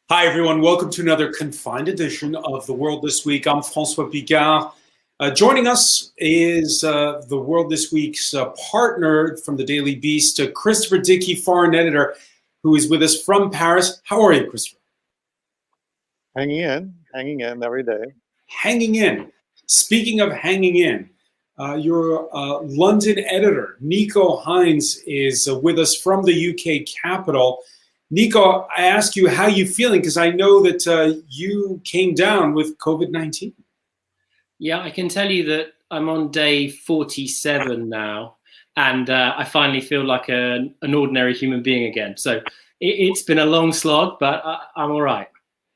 Hi, everyone. Welcome to another confined edition of The World This Week. I'm François Picard. Joining us is The World This Week's partner from the Daily Beast, Christopher Dickey, foreign editor, who is with us from Paris. How are you, Christopher? Hanging in every day. Hanging in. Speaking of hanging in, your London editor, Nico Hines, is with us from the UK capital. Nico, I ask you how you feeling, because I know that you came down with COVID-19. Yeah, I can tell you that I'm on day 47 now, and I finally feel like an ordinary human being again. So it's been a long slog, but I'm all right.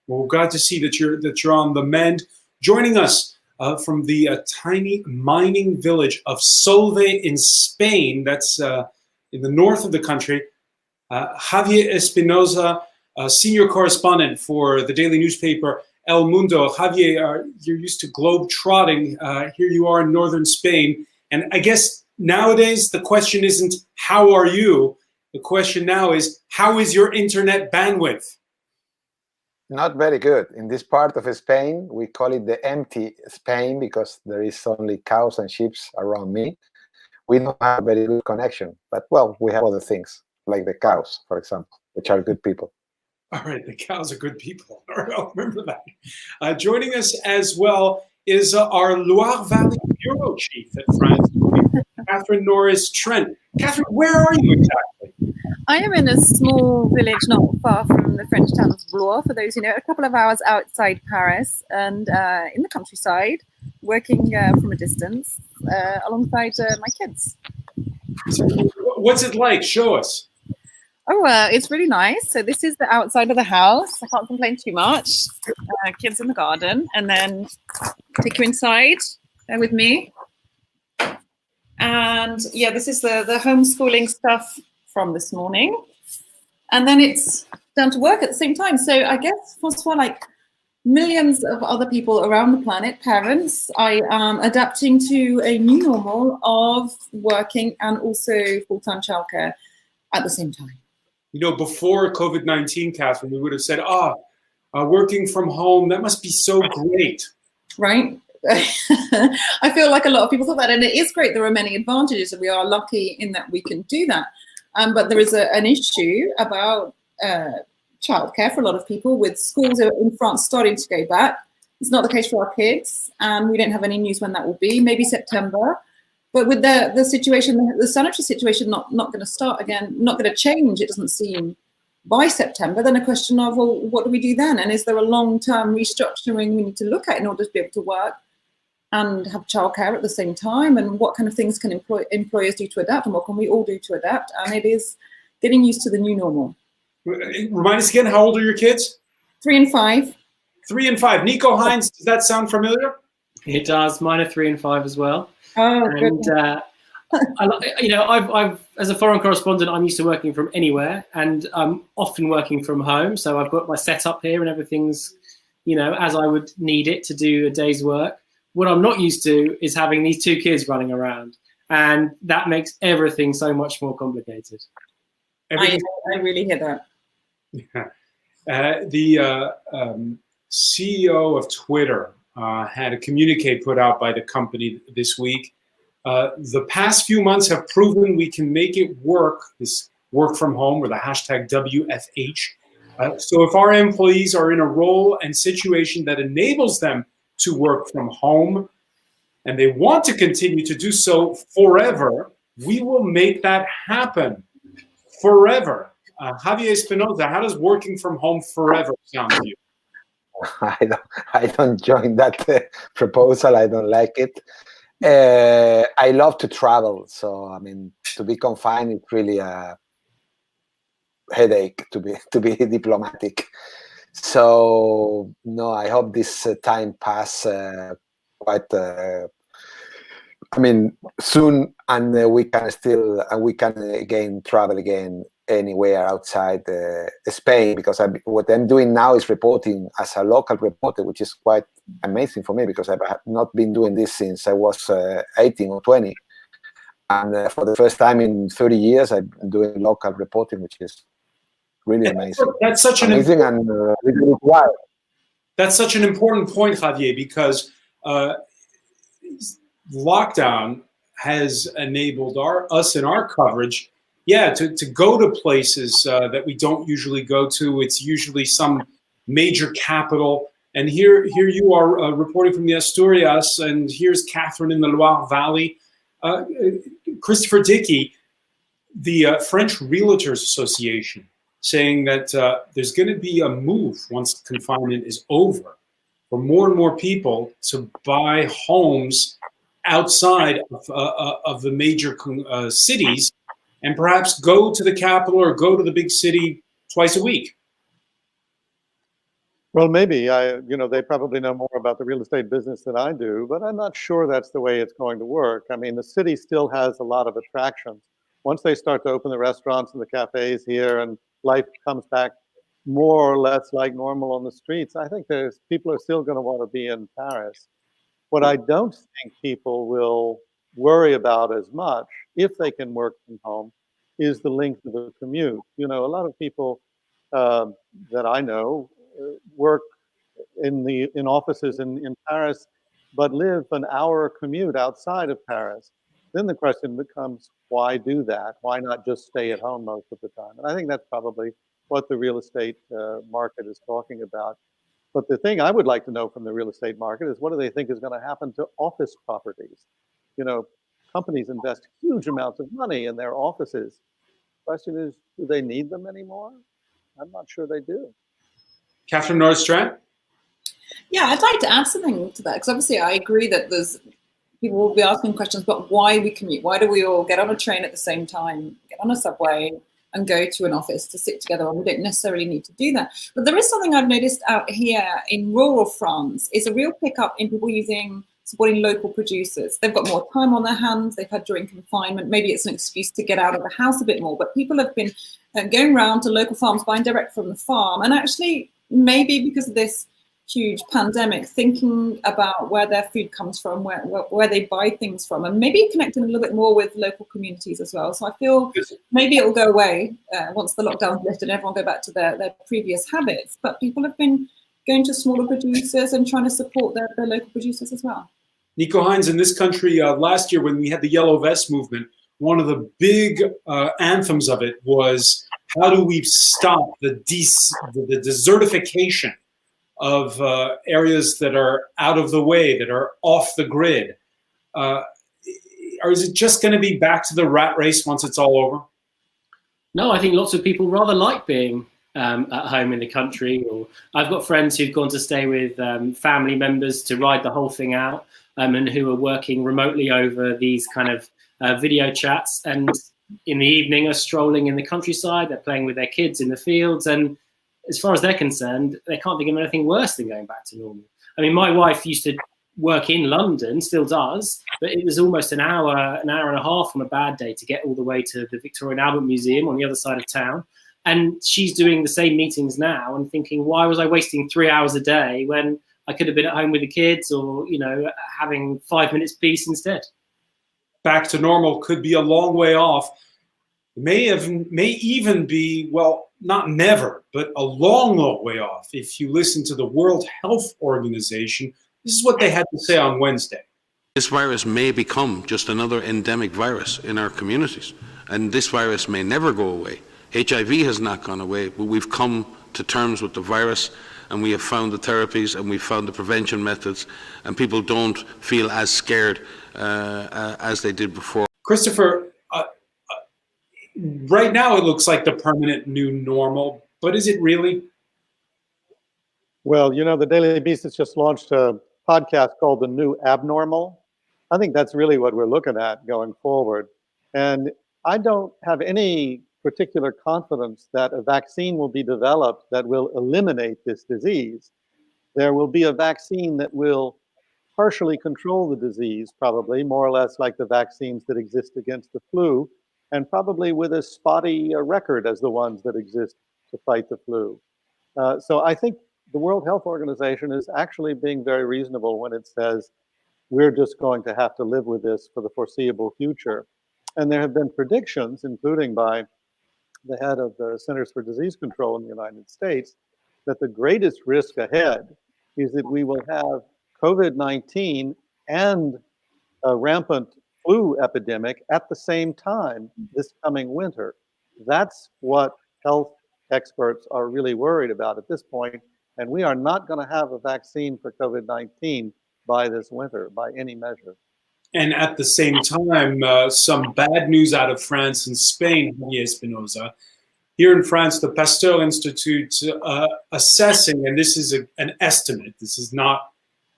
Well, glad to see that you're on the mend. Joining us from the tiny mining village of Solve in Spain, that's in the north of the country, Javier Espinosa, senior correspondent for the daily newspaper El Mundo. Javier, you're used to globe trotting. Here you are in northern Spain. And I guess nowadays the question isn't, how are you? The question now is, how is your internet bandwidth? Not very good. In this part of Spain, we call it the empty Spain because there is only cows and sheep around me. We don't have a very good connection, but well, we have other things, like the cows, for example, which are good people. All right, the cows are good people. All right, I'll remember that. Joining us as well is our Loire Valley bureau chief at France, Catherine Norris-Trent. Catherine, where are you exactly? I am in a small village not far from the French town of Loire, for those who know, a couple of hours outside Paris, and in the countryside, working from a distance alongside my kids. So, what's it like? Show us. Oh, it's really nice. So this is the outside of the house. I can't complain too much. Kids in the garden, and then take you inside with me. And yeah, this is the homeschooling stuff from this morning. And then it's down to work at the same time. So I guess, François, like millions of other people around the planet, parents, I am adapting to a new normal of working and also full-time childcare at the same time. You know, before COVID-19, Catherine, we would have said, working from home, that must be so great. Right? I feel like a lot of people thought that, and it is great. There are many advantages, and we are lucky in that we can do that. But there is an issue about childcare for a lot of people, with schools in France starting to go back. It's not the case for our kids, and we don't have any news when that will be, maybe September. But with the situation, the sanitary situation not going to start again, not going to change, it doesn't seem, by September, then a question of, well, what do we do then? And is there a long-term restructuring we need to look at in order to be able to work and have childcare at the same time? And what kind of things can employers do to adapt, and what can we all do to adapt? And it is getting used to the new normal. Remind us again, how old are your kids? 3 and 5. 3 and 5. Nico Hines, does that sound familiar? It does. Mine are 3 and 5 as well. Oh, and I've as a foreign correspondent, I'm used to working from anywhere, and I'm often working from home. So I've got my setup here, and everything's, as I would need it to do a day's work. What I'm not used to is having these 2 kids running around, and that makes everything so much more complicated. I really hear that. Yeah. The CEO of Twitter had a communique put out by the company this week. The past few months have proven we can make it work, this work from home, or the hashtag WFH. So if our employees are in a role and situation that enables them to work from home, and they want to continue to do so forever, we will make that happen forever. Javier Espinosa, how does working from home forever sound to you? I don't join that proposal. I don't like it. I love to travel, so I mean, to be confined is really a headache, to be diplomatic. So no, I hope this time pass quite. Soon, and we can again travel again anywhere outside Spain, because what I'm doing now is reporting as a local reporter, which is quite amazing for me, because I've not been doing this since I was 18 or 20. And for the first time in 30 years, I'm doing local reporting, which is really amazing. That's such an amazing and a little bit wild. That's such an important point, Javier, because lockdown has enabled us in our coverage, to go to places that we don't usually go to. It's usually some major capital. And here you are reporting from the Asturias, and here's Catherine in the Loire Valley. Christopher Dickey, the French Realtors Association, saying that there's going to be a move once confinement is over for more and more people to buy homes outside of the major cities and perhaps go to the capital or go to the big city twice a week. Well, maybe they probably know more about the real estate business than I do, but I'm not sure that's the way it's going to work. I mean, the city still has a lot of attractions. Once they start to open the restaurants and the cafes here and life comes back more or less like normal on the streets, I think people are still going to want to be in Paris. What I don't think people will worry about as much, if they can work from home, is the length of the commute. A lot of people that I know work in offices in Paris, but live an hour commute outside of Paris. Then the question becomes, why do that? Why not just stay at home most of the time? And I think that's probably what the real estate market is talking about. But the thing I would like to know from the real estate market is, what do they think is going to happen to office properties? Companies invest huge amounts of money in their offices. The question is, do they need them anymore? I'm not sure they do. Catherine Nordstrand? Yeah, I'd like to add something to that, because obviously I agree that people will be asking questions about why we commute. Why do we all get on a train at the same time, get on a subway, and go to an office to sit together? And we don't necessarily need to do that. But there is something I've noticed out here in rural France, is a real pickup in people supporting local producers. They've got more time on their hands. They've had during confinement. Maybe it's an excuse to get out of the house a bit more. But people have been going around to local farms, buying direct from the farm, and actually maybe because of this huge pandemic, thinking about where their food comes from, where they buy things from, and maybe connecting a little bit more with local communities as well. So I feel maybe it will go away once the lockdown's lifted and everyone go back to their previous habits. But people have been going to smaller producers and trying to support their local producers as well. Nico Hines, in this country last year when we had the Yellow Vest movement, one of the big anthems of it was, how do we stop the desertification of areas that are out of the way, that are off the grid? Or is it just going to be back to the rat race once it's all over? No, I think lots of people rather like being at home in the country. Or I've got friends who've gone to stay with family members to ride the whole thing out, and who are working remotely over these kind of video chats, and in the evening are strolling in the countryside. They're playing with their kids in the fields, and as far as they're concerned, they can't think of anything worse than going back to normal. I mean, my wife used to work in London, still does, but it was almost an hour and a half on a bad day to get all the way to the Victoria and Albert Museum on the other side of town. And she's doing the same meetings now and thinking, why was I wasting 3 hours a day when I could have been at home with the kids, or, having 5 minutes peace instead? Back to normal could be a long way off. May even be, well, not never, but a long, long way off. If you listen to the World Health Organization, this is what they had to say on Wednesday. This virus may become just another endemic virus in our communities, and this virus may never go away. HIV has not gone away, but we've come to terms with the virus, and we have found the therapies, and we've found the prevention methods, and people don't feel as scared as they did before. Christopher, right now it looks like the permanent new normal, but is it really? Well, the Daily Beast has just launched a podcast called The New Abnormal. I think that's really what we're looking at going forward. And I don't have any particular confidence that a vaccine will be developed that will eliminate this disease. There will be a vaccine that will partially control the disease, probably more or less like the vaccines that exist against the flu, and probably with as spotty a record as the ones that exist to fight the flu. So I think the World Health Organization is actually being very reasonable when it says we're just going to have to live with this for the foreseeable future. And there have been predictions, including by the head of the Centers for Disease Control in the United States, that the greatest risk ahead is that we will have COVID-19 and a rampant flu epidemic at the same time this coming winter. That's what health experts are really worried about at this point, and we are not going to have a vaccine for COVID-19 by this winter, by any measure. And at the same time, some bad news out of France and Spain, Javier Espinosa. Here in France, the Pasteur Institute assessing, and this is an estimate, this is not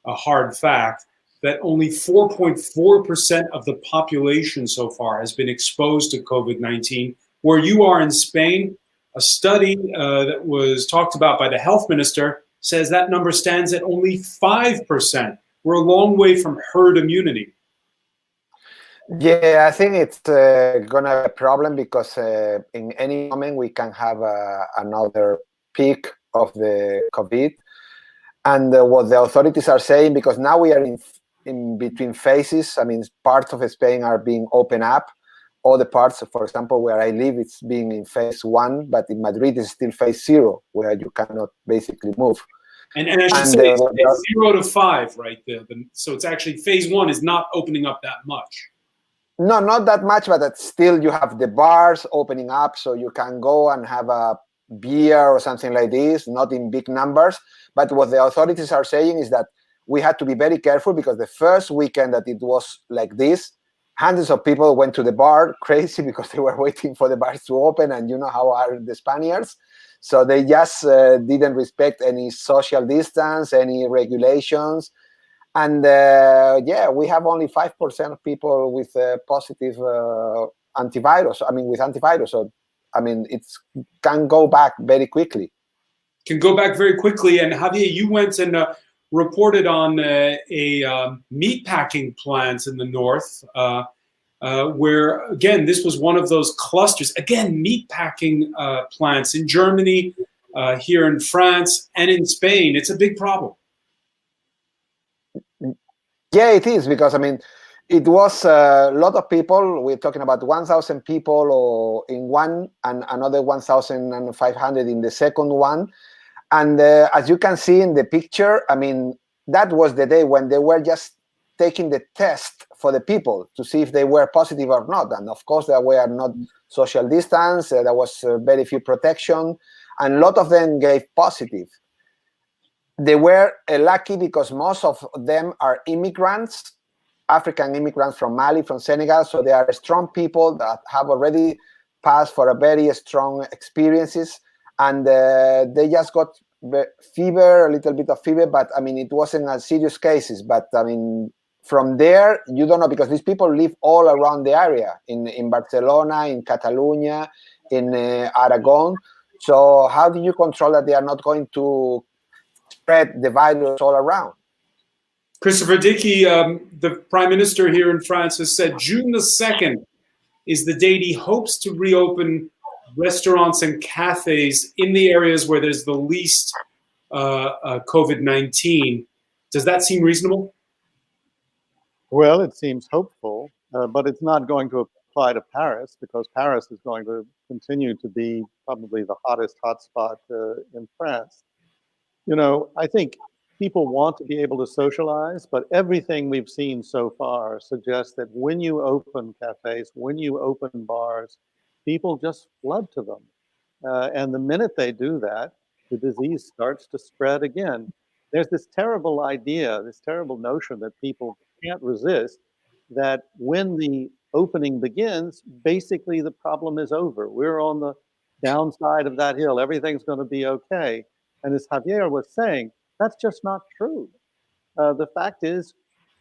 a hard fact, that only 4.4% of the population so far has been exposed to COVID-19. Where you are in Spain, a study that was talked about by the health minister says that number stands at only 5%. We're a long way from herd immunity. Yeah, I think it's gonna be a problem because in any moment we can have another peak of the COVID. And what the authorities are saying, because now we are in between phases. I mean, parts of Spain are being opened up. Other parts, for example, where I live, it's being in phase 1, but in Madrid it's still phase 0, where you cannot basically move. And I should say it's 0 to 5, right? So it's actually phase 1 is not opening up that much. No, not that much, but that still you have the bars opening up, so you can go and have a beer or something like this, not in big numbers. But what the authorities are saying is that we had to be very careful, because the first weekend that it was like this, hundreds of people went to the bar crazy because they were waiting for the bars to open, and you know how are the Spaniards. So they just didn't respect any social distance, any regulations. And yeah, we have only 5% of people with positive antivirus. I mean, with antivirus. So, I mean, it can go back very quickly. Can go back very quickly. And Javier, you went and reported on a meatpacking plant in the north, where, again, this was one of those clusters. Again, meatpacking plants in Germany, here in France, and in Spain. It's a big problem. Yeah, it is, because, I mean, it was a lot of people. We're talking about 1,000 people in one, and another 1,500 in the second one. And as you can see in the picture, I mean, that was the day when they were just taking the test for the people to see if they were positive or not. And of course, there were not social distance. There was very few protection, and a lot of them gave positive. They were lucky because most of them are immigrants, African immigrants from Mali, from Senegal. So they are strong people that have already passed for a very strong experiences. And they just got fever, a little bit of fever, but I mean, it wasn't a serious cases. But I mean, from there, you don't know, because these people live all around the area, in Barcelona, in Catalonia, in Aragon. So how do you control that they are not going to spread the virus all around? Christopher Dickey, the Prime Minister here in France, has said June the 2nd is the date he hopes to reopen restaurants and cafes in the areas where there's the least COVID-19. Does that seem reasonable? Well, it seems hopeful, but it's not going to apply to Paris, because Paris is going to continue to be probably the hottest hotspot in France. You know, I think people want to be able to socialize, but everything we've seen so far suggests that when you open cafes, when you open bars, people just flood to them. And the minute they do that, the disease starts to spread again. There's this terrible idea, this terrible notion that people can't resist, that when the opening begins, basically the problem is over. We're on the downside of that hill. Everything's going to be okay. And as Javier was saying, that's just not true. The fact is,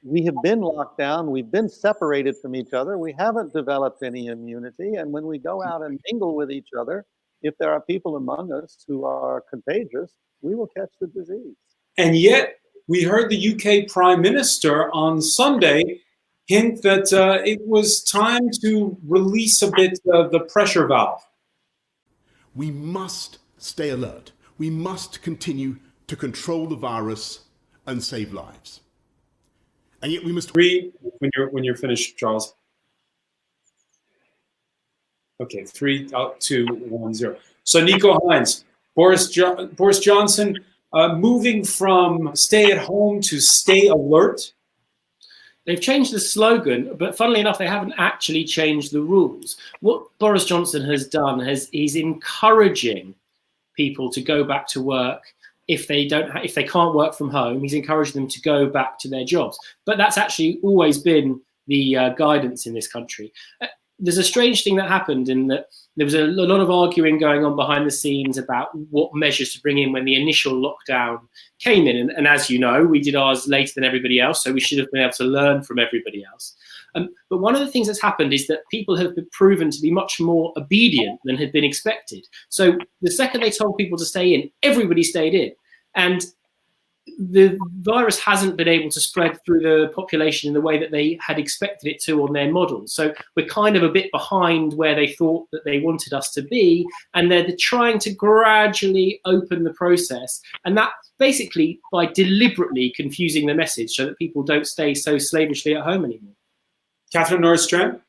we have been locked down. We've been separated from each other. We haven't developed any immunity. And when we go out and mingle with each other, if there are people among us who are contagious, we will catch the disease. And yet, we heard the UK Prime Minister on Sunday hint that it was time to release a bit of the pressure valve. We must stay alert. We must continue to control the virus and save lives. And yet we must... When you're finished, Charles. Okay, 3, 2, 1, 0. So Nico Hines, Boris Johnson, moving from stay at home to stay alert. They've changed the slogan, but funnily enough, they haven't actually changed the rules. What Boris Johnson has done he's encouraging people to go back to work if they can't work from home. He's encouraging them to go back to their jobs. But that's actually always been the guidance in this country. There's a strange thing that happened in that there was a lot of arguing going on behind the scenes about what measures to bring in when the initial lockdown came in. And as you know, we did ours later than everybody else, so we should have been able to learn from everybody else. But one of the things that's happened is that people have been proven to be much more obedient than had been expected. So the second they told people to stay in, everybody stayed in. And the virus hasn't been able to spread through the population in the way that they had expected it to on their models. So we're kind of a bit behind where they thought that they wanted us to be, and they're trying to gradually open the process, and that basically by deliberately confusing the message so that people don't stay so slavishly at home anymore. Catherine Norris-Strand?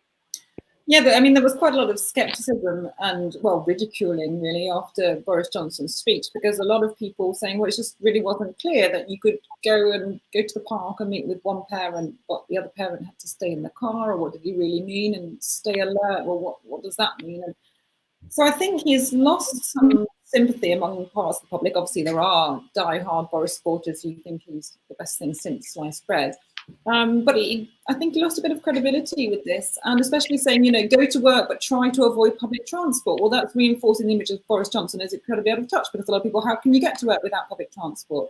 Yeah, but I mean, there was quite a lot of skepticism and, well, ridiculing really after Boris Johnson's speech, because a lot of people saying, well, it just really wasn't clear that you could go to the park and meet with one parent, but the other parent had to stay in the car, or what did he really mean, and stay alert, well, what does that mean? And so I think he's lost some sympathy among parts of the public. Obviously, there are die-hard Boris supporters who think he's the best thing since sliced bread. But I think he lost a bit of credibility with this, and especially saying, go to work, but try to avoid public transport. Well, that's reinforcing the image of Boris Johnson as incredibly out of touch, because a lot of people, how can you get to work without public transport?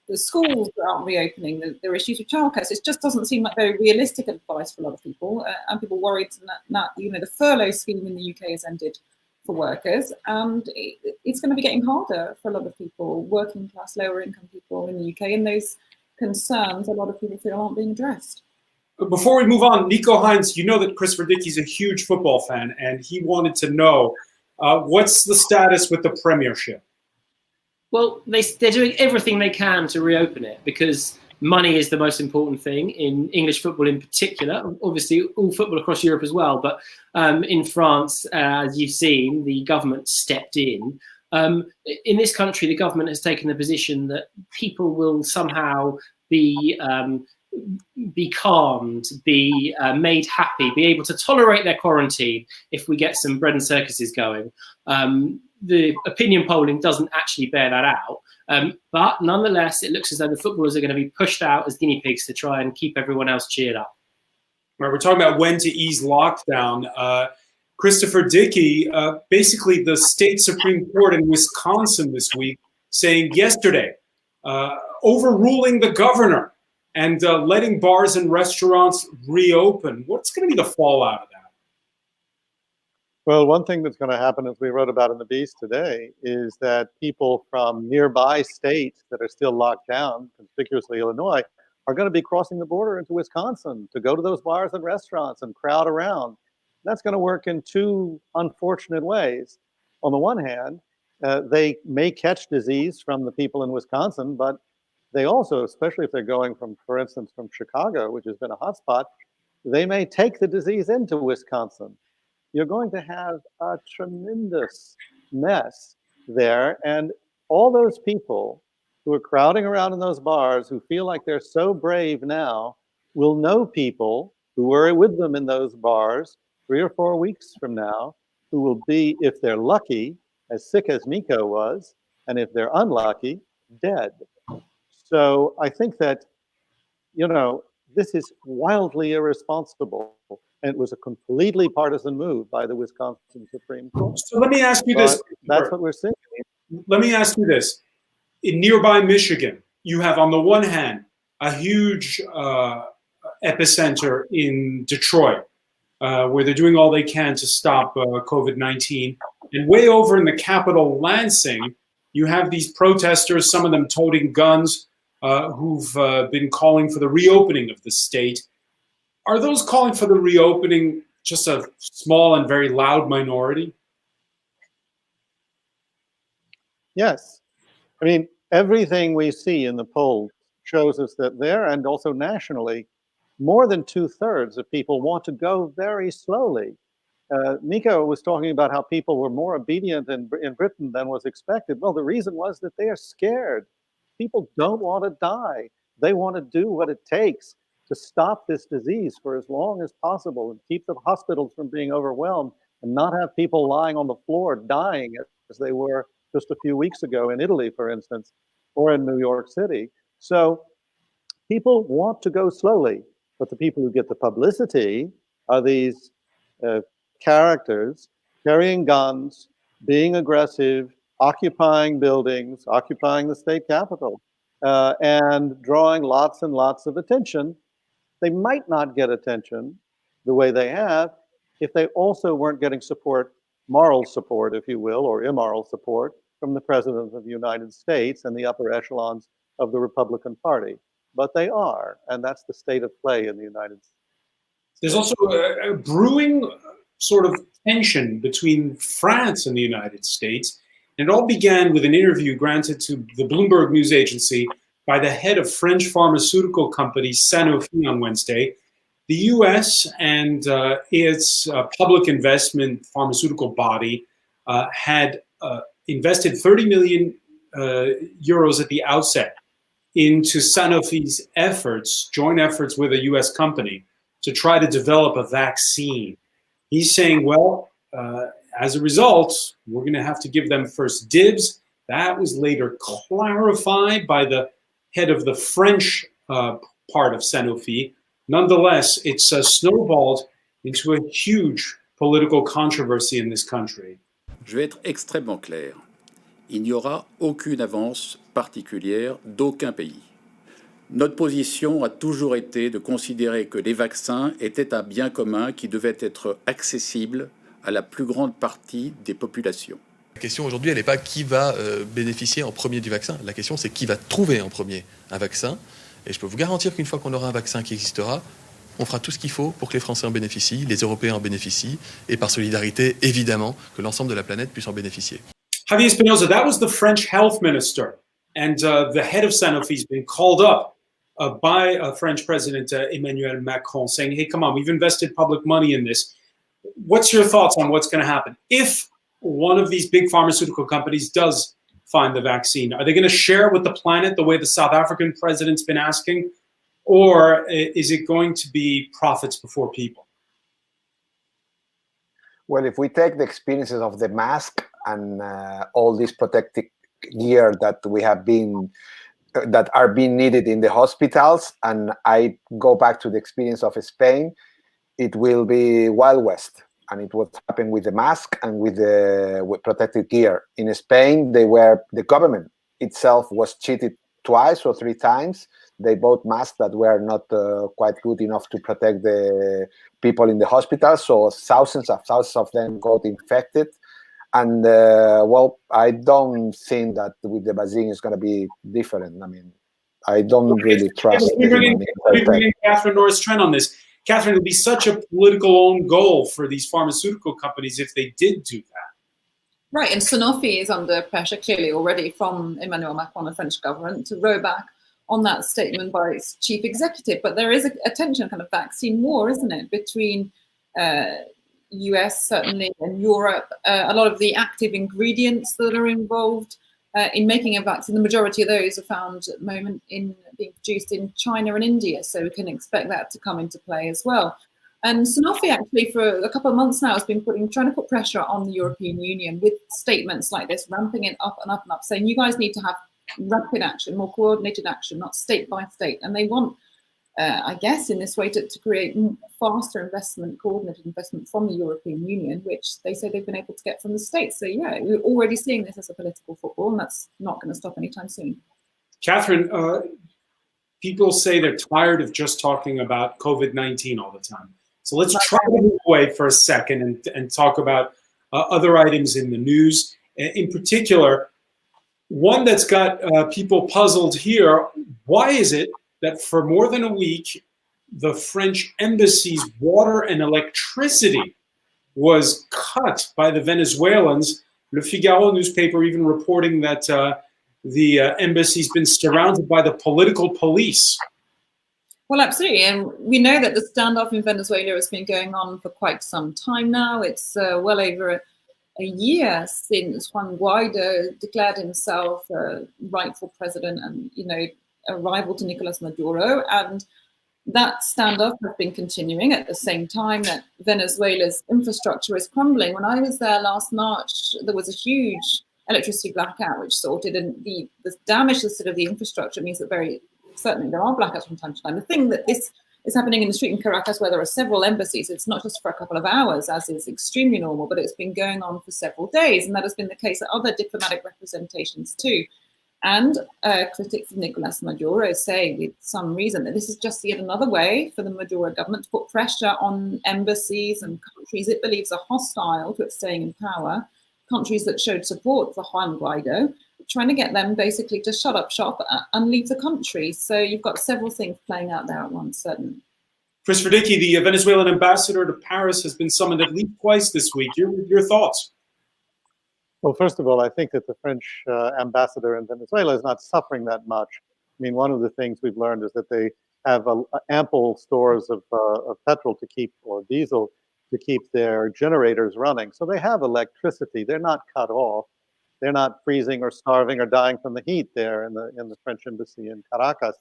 The schools aren't reopening, there are issues with childcare. So it just doesn't seem like very realistic advice for a lot of people, and people worried that the furlough scheme in the UK has ended for workers, and it's going to be getting harder for a lot of people, working class, lower income people in the UK, and those concerns a lot of people feel aren't being addressed. Before we move on, Nico Hines, you know that Christopher Dickey's a huge football fan, and he wanted to know what's the status with the Premiership? Well, they're doing everything they can to reopen it, because money is the most important thing in English football in particular. Obviously, all football across Europe as well. But in France, as you've seen, the government stepped in. In this country, the government has taken the position that people will somehow be calmed, be made happy, be able to tolerate their quarantine if we get some bread and circuses going. The opinion polling doesn't actually bear that out. But nonetheless, it looks as though the footballers are going to be pushed out as guinea pigs to try and keep everyone else cheered up. Right, we're talking about when to ease lockdown. Christopher Dickey, basically the state Supreme Court in Wisconsin this week saying yesterday, overruling the governor and letting bars and restaurants reopen. What's going to be the fallout of that? Well, one thing that's going to happen, as we wrote about in the Beast today, is that people from nearby states that are still locked down, conspicuously Illinois, are going to be crossing the border into Wisconsin to go to those bars and restaurants and crowd around. That's going to work in two unfortunate ways. On the one hand, they may catch disease from the people in Wisconsin, but they also, especially if they're going from, for instance, from Chicago, which has been a hotspot, they may take the disease into Wisconsin. You're going to have a tremendous mess there. And all those people who are crowding around in those bars, who feel like they're so brave now, will know people who were with them in those bars 3 or 4 weeks from now, who will be, if they're lucky, as sick as Nico was, and if they're unlucky, dead. So I think that, this is wildly irresponsible. And it was a completely partisan move by the Wisconsin Supreme Court. So let me ask you this. That's what we're seeing. Let me ask you this. In nearby Michigan, you have on the one hand a huge epicenter in Detroit, where they're doing all they can to stop COVID-19. And way over in the capital, Lansing, you have these protesters, some of them toting guns, who've been calling for the reopening of the state. Are those calling for the reopening just a small and very loud minority? Yes. I mean, everything we see in the polls shows us that there, and also nationally, more than 2/3 of people want to go very slowly. Nico was talking about how people were more obedient in Britain than was expected. Well, the reason was that they are scared. People don't want to die. They want to do what it takes to stop this disease for as long as possible and keep the hospitals from being overwhelmed and not have people lying on the floor dying as they were just a few weeks ago in Italy, for instance, or in New York City. So people want to go slowly, but the people who get the publicity are these characters carrying guns, being aggressive, occupying buildings, occupying the state capitol, and drawing lots and lots of attention. They might not get attention the way they have if they also weren't getting support, moral support, if you will, or immoral support from the President of the United States and the upper echelons of the Republican Party. But they are, and that's the state of play in the United States. There's also a brewing sort of tension between France and the United States. And it all began with an interview granted to the Bloomberg News Agency by the head of French pharmaceutical company Sanofi on Wednesday. The US and its public investment pharmaceutical body had invested 30 million euros at the outset into Sanofi's efforts, joint efforts with a US company, to try to develop a vaccine. He's saying, well, as a result, we're going to have to give them first dibs. That was later clarified by the head of the French part of Sanofi. Nonetheless, it's snowballed into a huge political controversy in this country. Je vais être extrêmement clair. Il n'y aura aucune avance particulière d'aucun pays. Notre position a toujours été de considérer que les vaccins étaient un bien commun qui devait être accessible à la plus grande partie des populations. La question aujourd'hui, elle n'est pas qui va bénéficier en premier du vaccin. La question, c'est qui va trouver en premier un vaccin. Et je peux vous garantir qu'une fois qu'on aura un vaccin qui existera, on fera tout ce qu'il faut pour que les Français en bénéficient, les Européens en bénéficient, et par solidarité, évidemment, que l'ensemble de la planète puisse en bénéficier. Javier Espinosa, that was the French health minister. And the head of Sanofi has been called up by French President Emmanuel Macron, saying, hey, come on, we've invested public money in this. What's your thoughts on what's going to happen? If one of these big pharmaceutical companies does find the vaccine, are they going to share with the planet the way the South African president's been asking? Or is it going to be profits before people? Well, if we take the experiences of the mask and all this protective gear that we have been, that are being needed in the hospitals, and I go back to the experience of Spain, it will be Wild West. And it what happened with the mask and with the protective gear. In Spain, the government itself was cheated twice or three times. They bought masks that were not quite good enough to protect the people in the hospital. So thousands of them got infected. And well, I don't think that with the vaccine is going to be different. I mean, I don't really trust. Bringing Catherine Norris-Trent on this. Catherine, it would be such a political own goal for these pharmaceutical companies if they did do that. Right, and Sanofi is under pressure clearly already from Emmanuel Macron, the French government, to row back on that statement by its chief executive. But there is a tension, kind of vaccine war, isn't it, between US certainly and Europe. A lot of the active ingredients that are involved in making a vaccine, the majority of those are found at the moment in being produced in China and India. So we can expect that to come into play as well. And Sanofi actually for a couple of months now has been trying to put pressure on the European Union with statements like this, ramping it up and up and up, saying you guys need to have rapid action, more coordinated action, not state by state. And they want, I guess, in this way to create faster investment, coordinated investment from the European Union, which they say they've been able to get from the States. So yeah, we're already seeing this as a political football, and that's not going to stop anytime soon. Catherine, people say they're tired of just talking about COVID-19 all the time. So let's try to move away for a second and talk about other items in the news. In particular, one that's got people puzzled here, why is it that for more than a week, the French embassy's water and electricity was cut by the Venezuelans? Le Figaro newspaper even reporting that the embassy's been surrounded by the political police. Well, absolutely. And we know that the standoff in Venezuela has been going on for quite some time now. It's well over a year since Juan Guaido declared himself rightful president and, a rival to Nicolas Maduro. And that standoff has been continuing at the same time that Venezuela's infrastructure is crumbling. When I was there last March, there was a huge electricity blackout, which sorted, and the damage to sort of the infrastructure means that very certainly there are blackouts from time to time. The thing that this is happening in the street in Caracas, where there are several embassies, it's not just for a couple of hours, as is extremely normal, but it's been going on for several days, and that has been the case at other diplomatic representations too. And critics of Nicolas Maduro say, with some reason, that this is just yet another way for the Maduro government to put pressure on embassies and countries it believes are hostile to its staying in power, countries that showed support for Juan Guaido, trying to get them basically to shut up shop and leave the country. So you've got several things playing out there at once, certainly. Chris Verdicki, the Venezuelan ambassador to Paris, has been summoned at least twice this week. Your thoughts? Well, first of all, I think that the French ambassador in Venezuela is not suffering that much. I mean, one of the things we've learned is that they have ample stores of petrol to keep, or diesel, to keep their generators running. So they have electricity. They're not cut off. They're not freezing or starving or dying from the heat there in the French embassy in Caracas.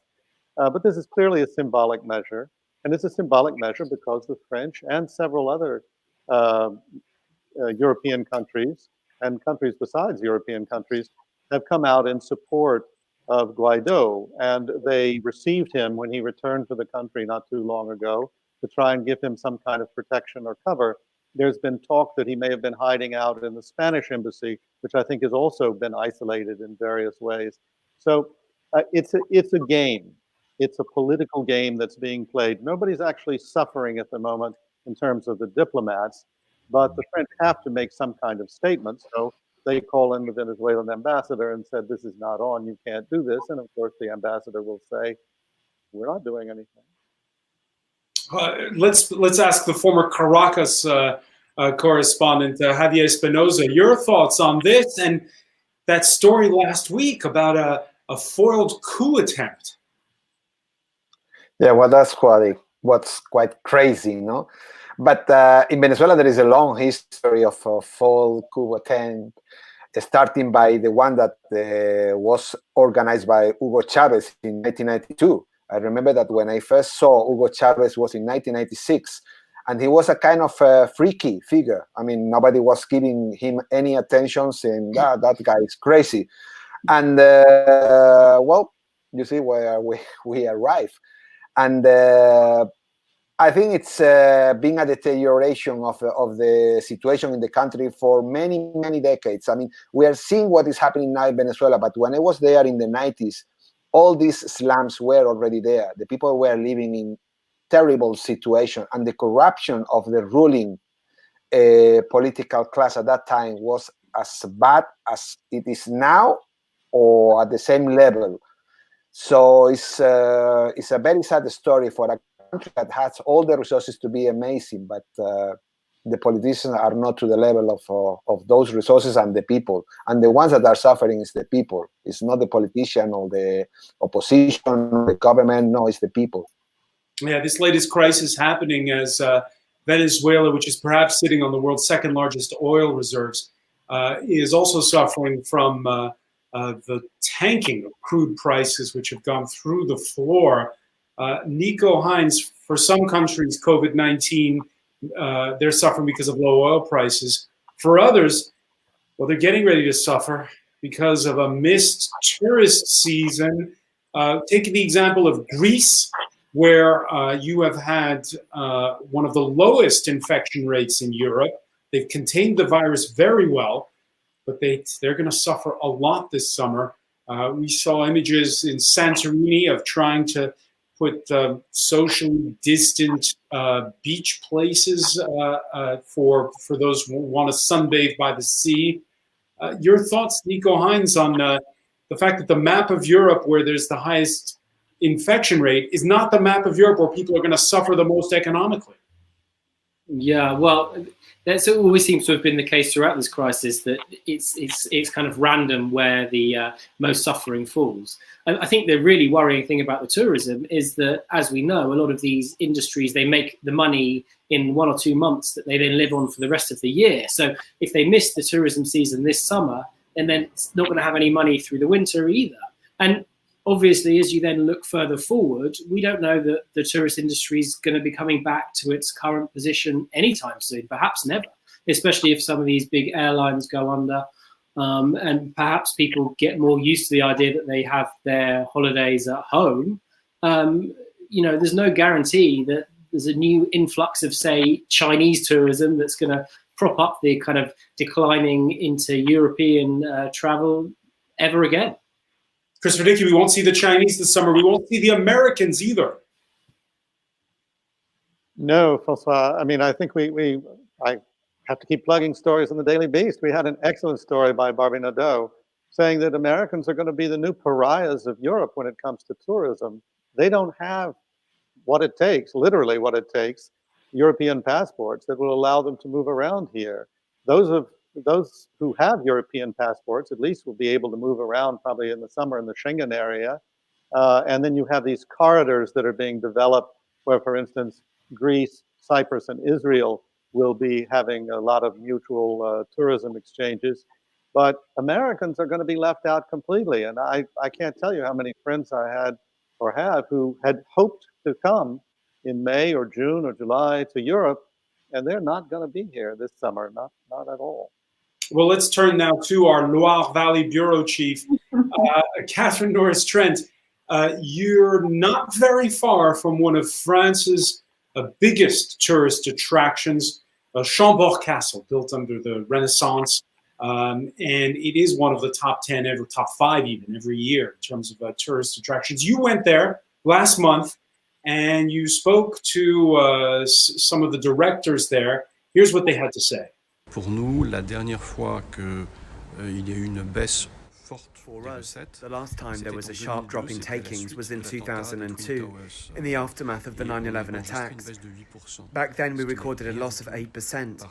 But this is clearly a symbolic measure. And it's a symbolic measure because the French and several other European countries and countries besides European countries have come out in support of Guaido. And they received him when he returned to the country not too long ago to try and give him some kind of protection or cover. There's been talk that he may have been hiding out in the Spanish embassy, which I think has also been isolated in various ways. So it's a game. It's a political game that's being played. Nobody's actually suffering at the moment in terms of the diplomats, but the French have to make some kind of statement. So they call in the Venezuelan ambassador and said, this is not on, you can't do this. And of course, the ambassador will say, we're not doing anything. Let's ask the former Caracas correspondent, Javier Espinosa, your thoughts on this and that story last week about a foiled coup attempt. Yeah, well, that's what's quite crazy, no? But in Venezuela, there is a long history of a foiled coup attempt, starting by the one that was organized by Hugo Chavez in 1992. I remember that when I first saw Hugo Chavez was in 1996, and he was a kind of freaky figure. I mean, nobody was giving him any attention, saying, that guy is crazy. And, well, you see where we arrive. And I think it's been a deterioration of the situation in the country for many, many decades. I mean, we are seeing what is happening now in Venezuela, but when I was there in the 90s, all these slums were already there. The people were living in terrible situation, and the corruption of the ruling political class at that time was as bad as it is now, or at the same level. So it's a very sad story for a country that has all the resources to be amazing, but the politicians are not to the level of those resources and the people. And the ones that are suffering is the people. It's not the politician or the opposition, or the government. No, it's the people. Yeah, this latest crisis happening as Venezuela, which is perhaps sitting on the world's second largest oil reserves, is also suffering from the tanking of crude prices, which have gone through the floor. Nico Hines, for some countries, COVID-19, they're suffering because of low oil prices. For others, well, they're getting ready to suffer because of a missed tourist season. Taking the example of Greece, where you have had one of the lowest infection rates in Europe. They've contained the virus very well, but they're going to suffer a lot this summer. We saw images in Santorini of trying to put socially distant beach places for those who want to sunbathe by the sea. Your thoughts, Nico Hines, on the fact that the map of Europe, where there's the highest infection rate, is not the map of Europe where people are going to suffer the most economically? Yeah, well, that's always seems to have been the case throughout this crisis, that it's kind of random where the most suffering falls. And I think the really worrying thing about the tourism is that, as we know, a lot of these industries, they make the money in 1 or 2 months that they then live on for the rest of the year. So if they miss the tourism season this summer, and then it's not going to have any money through the winter either. And obviously, as you then look further forward, we don't know that the tourist industry is going to be coming back to its current position anytime soon, perhaps never, especially if some of these big airlines go under, and perhaps people get more used to the idea that they have their holidays at home. There's no guarantee that there's a new influx of, say, Chinese tourism that's going to prop up the kind of declining into European travel ever again. Christopher Dickey, we won't see the Chinese this summer. We won't see the Americans either. No, François. I mean, I think I have to keep plugging stories in the Daily Beast. We had an excellent story by Barbie Nadeau saying that Americans are going to be the new pariahs of Europe when it comes to tourism. They don't have what it takes, literally what it takes, European passports that will allow them to move around here. Those who have European passports at least will be able to move around probably in the summer in the Schengen area. And then you have these corridors that are being developed where, for instance, Greece, Cyprus, and Israel will be having a lot of mutual tourism exchanges. But Americans are going to be left out completely. And I can't tell you how many friends I had or have who had hoped to come in May or June or July to Europe, and they're not going to be here this summer, not at all. Well, let's turn now to our Loire Valley Bureau Chief, Catherine Norris-Trent. You're not very far from one of France's biggest tourist attractions, Chambord Castle, built under the Renaissance. And it is one of the top 10, top 5 even, every year in terms of tourist attractions. You went there last month and you spoke to some of the directors there. Here's what they had to say. Pour nous, la dernière fois que il y a eu une baisse forte. For us, the last time there was a sharp drop in takings was in 2002, in the aftermath of the 9/11 attacks. Back then we recorded a loss of 8%.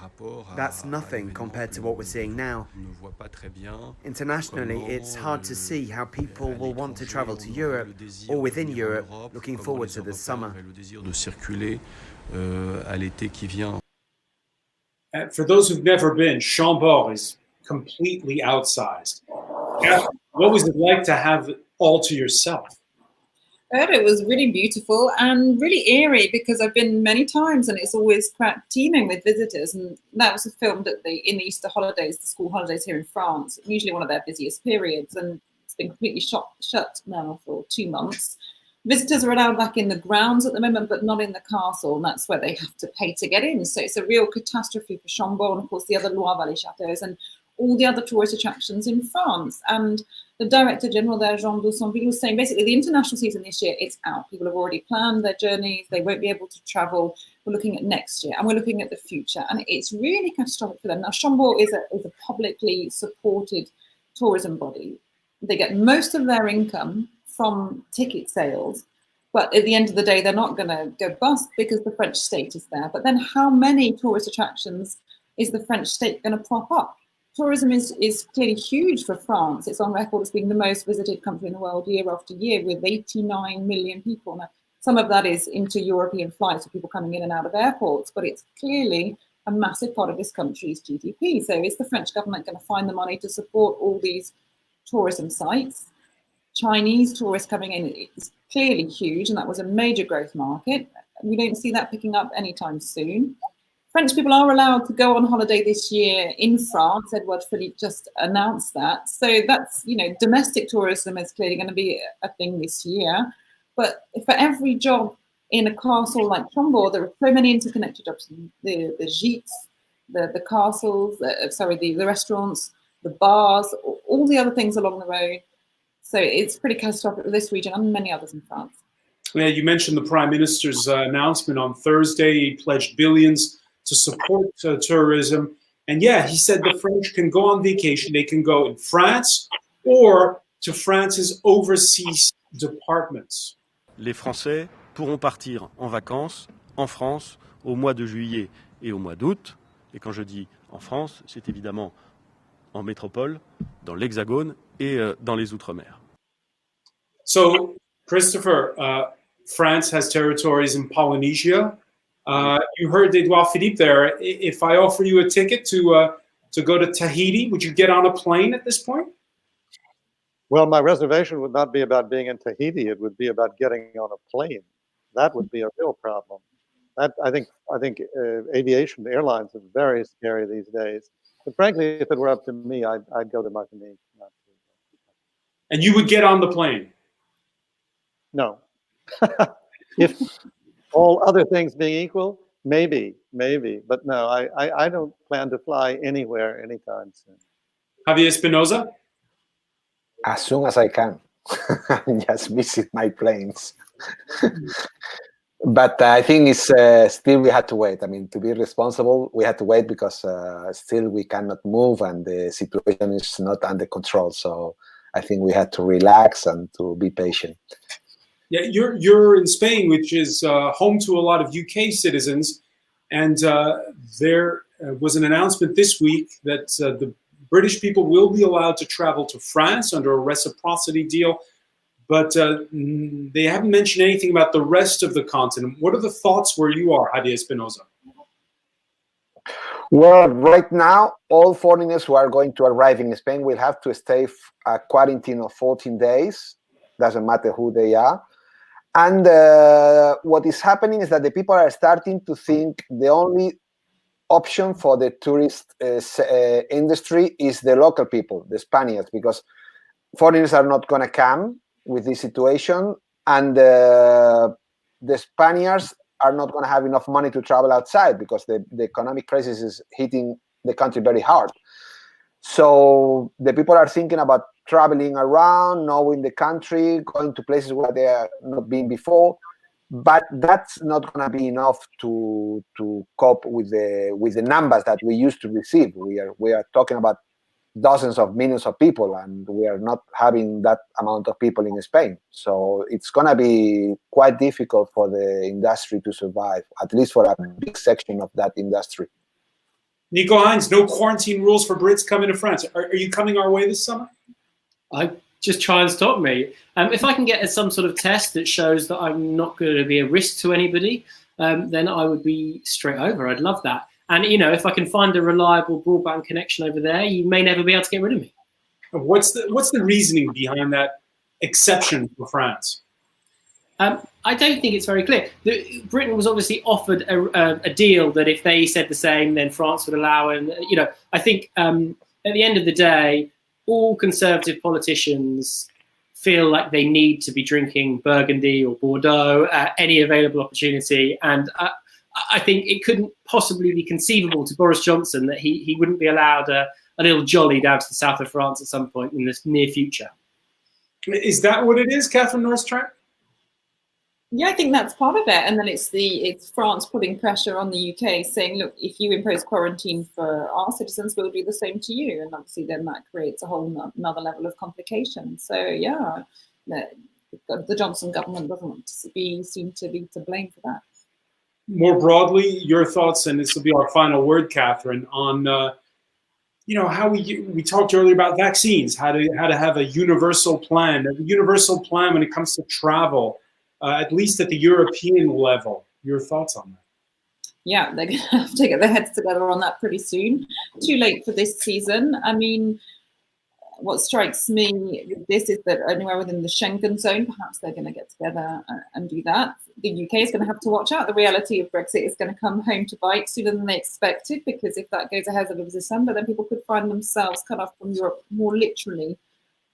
That's nothing compared to what we're seeing now. Internationally, it's hard to see how people will want to travel to Europe or within Europe, looking forward to this summer. For those who've never been, Chambord is completely outsized. What was it like to have it all to yourself? It was really beautiful and really eerie because I've been many times and it's always teeming with visitors. And that was filmed in the Easter holidays, the school holidays here in France, usually one of their busiest periods. And it's been completely shut now for 2 months. Visitors are allowed back in the grounds at the moment, but not in the castle, and that's where they have to pay to get in. So it's a real catastrophe for Chambord and, of course, the other Loire Valley chateaux and all the other tourist attractions in France. And the Director General there, Jean Doucenville, was saying basically the international season this year, it's out. People have already planned their journeys. They won't be able to travel. We're looking at next year and we're looking at the future. And it's really catastrophic for them. Now, Chambord is a publicly supported tourism body. They get most of their income from ticket sales, but at the end of the day, they're not going to go bust because the French state is there. But then how many tourist attractions is the French state going to prop up? Tourism is clearly huge for France. It's on record as being the most visited country in the world year after year with 89 million people. Now, some of that is into European flights of people coming in and out of airports, but it's clearly a massive part of this country's GDP. So is the French government going to find the money to support all these tourism sites? Chinese tourists coming in is clearly huge, and that was a major growth market. We don't see that picking up anytime soon. French people are allowed to go on holiday this year in France. Edouard Philippe just announced that. So that's, domestic tourism is clearly going to be a thing this year. But for every job in a castle like Chambord, there are so many interconnected jobs. The gîtes, the castles, the restaurants, the bars, all the other things along the road. So it's pretty catastrophic for this region and many others in France. Yeah, you mentioned the Prime Minister's announcement on Thursday. He pledged billions to support tourism. And yeah, he said the French can go on vacation. They can go in France or to France's overseas departments. Les Français pourront partir en vacances en France au mois de juillet et au mois d'août. Et quand je dis en France, c'est évidemment en métropole, dans l'Hexagone et dans les Outre-mer. So, Christopher, France has territories in Polynesia. You heard Edouard Philippe there. If I offer you a ticket to go to Tahiti, would you get on a plane at this point? Well, my reservation would not be about being in Tahiti. It would be about getting on a plane. That would be a real problem. That I think aviation, airlines are very scary these days. But frankly, if it were up to me, I'd go to Martinique. And you would get on the plane? No. If all other things being equal, maybe. But no, I don't plan to fly anywhere anytime soon. Javier Espinosa? As soon as I can. Just visit my planes. But I think it's still we had to wait. I mean, to be responsible, we had to wait because still we cannot move and the situation is not under control. So I think we had to relax and to be patient. Yeah, you're in Spain, which is home to a lot of UK citizens, and there was an announcement this week that the British people will be allowed to travel to France under a reciprocity deal, but they haven't mentioned anything about the rest of the continent. What are the thoughts where you are, Javier Espinosa? Well, right now, all foreigners who are going to arrive in Spain will have to stay a quarantine of 14 days. Doesn't matter who they are. And what is happening is that the people are starting to think the only option for the tourist industry is the local people, the Spaniards, because foreigners are not going to come with this situation, and the Spaniards are not going to have enough money to travel outside because the economic crisis is hitting the country very hard. So the people are thinking about traveling around, knowing the country, going to places where they have not been before, but that's not going to be enough to cope with the numbers that we used to receive. We are talking about dozens of millions of people, and we are not having that amount of people in Spain. So it's going to be quite difficult for the industry to survive, at least for a big section of that industry. Nico Hines, no quarantine rules for Brits coming to France. Are you coming our way this summer? I just try and stop me. If I can get some sort of test that shows that I'm not going to be a risk to anybody, then I would be straight over. I'd love that. And, you know, if I can find a reliable broadband connection over there, you may never be able to get rid of me. What's the reasoning behind that exception for France? I don't think it's very clear. Britain was obviously offered a deal that if they said the same, then France would allow. And, you know, I think at the end of the day, all Conservative politicians feel like they need to be drinking Burgundy or Bordeaux at any available opportunity. And I think it couldn't possibly be conceivable to Boris Johnson that he wouldn't be allowed a little jolly down to the south of France at some point in the near future. Is that what it is, Catherine Norris-Trent? Yeah, I think that's part of it. And then it's France putting pressure on the UK saying, look, if you impose quarantine for our citizens, we'll do the same to you. And obviously then that creates a whole another level of complication. So, yeah, the Johnson government doesn't want to seem to be to blame for that. More broadly, your thoughts, and this will be our final word, Catherine, on you know, how we talked earlier about vaccines, how to have a universal plan when it comes to travel. At least at the European level. Your thoughts on that? Yeah, they're going to have to get their heads together on that pretty soon. Too late for this season. I mean, what strikes me with this is that anywhere within the Schengen zone, perhaps they're going to get together and do that. The UK is going to have to watch out. The reality of Brexit is going to come home to bite sooner than they expected, because if that goes ahead of December, then people could find themselves cut off from Europe more literally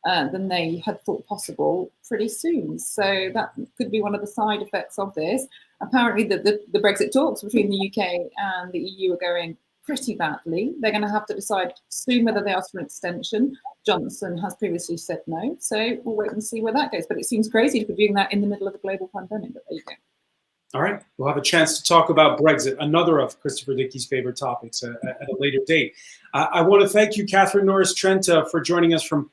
than they had thought possible pretty soon. So that could be one of the side effects of this. Apparently the Brexit talks between the UK and the EU are going pretty badly. They're going to have to decide soon whether they ask for an extension. Johnson has previously said no. So we'll wait and see where that goes. But it seems crazy to be doing that in the middle of a global pandemic. But there you go. All right. We'll have a chance to talk about Brexit, another of Christopher Dickey's favorite topics at a later date. I want to thank you, Catherine Norris-Trent, for joining us from,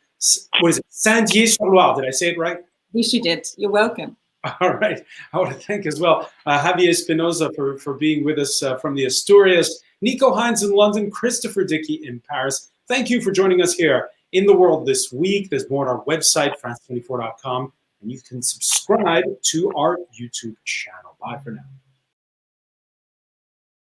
what is it, Saint-Dié-sur-Loire. Did I say it right? Yes, you did. You're welcome. All right. I want to thank as well Javier Espinoza for being with us from the Asturias, Nico Hines in London, Christopher Dickey in Paris. Thank you for joining us here in the world this week. There's more on our website, france24.com, and you can subscribe to our YouTube channel. Bye for now.